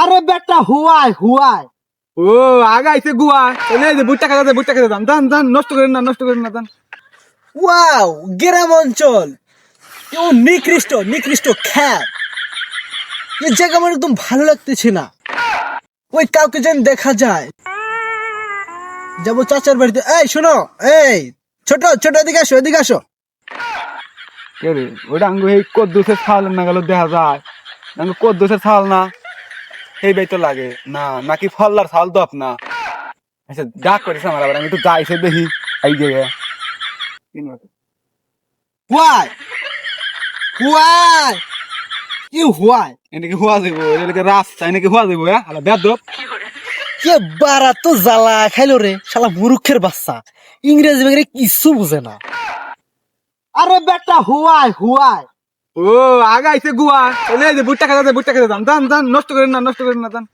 আরে বেটা Huawei Huawei. ও আগাইছে গুয়া এই যে বুটটা খাওয়া দান দান দান নষ্ট করেন না দান। ওয়াও, গ্রাম অঞ্চল। ও নিকৃষ্ট নিকৃষ্ট খ্যাত। এই জায়গা আমার একদম ভালো লাগতেছে না। ওই কাউকে যেন দেখা যায়। যাবো চাচার বাড়িতে। এই শোনো, এই ছোট ছোট এদিকে আসো, এদিকে আসো। কে রে ওটা আঙ্গু এই কদ্দুসের ছাল না গেল দেখা যায় আঙ্গু কদ্দুসের ছাল না এই বাই তো লাগে না নাকি ফল্লার ছাল তো আপনা। আচ্ছা ডাক করিস আমার আবার আমি তো যাইছে দেখি এই জায়গা হুয়াই হুয়াই, কি হুয়াই? এনেকে হওয়া যাবো এটাকে রাস্তা এনেকে হওয়া যাবো হ্যাঁ আলা বেদব। কে বারা তো জ্বালা খাইলো রে শালা মুরুখের বাচ্চা। ইংরেজি বেগরে কিছু বুঝে না। আরে বেটা হুয়াই হুয়াই। ও আগাইছে গুয়া এই যে বুটটা খাওয়া দান দান দান নষ্ট করেন না দান।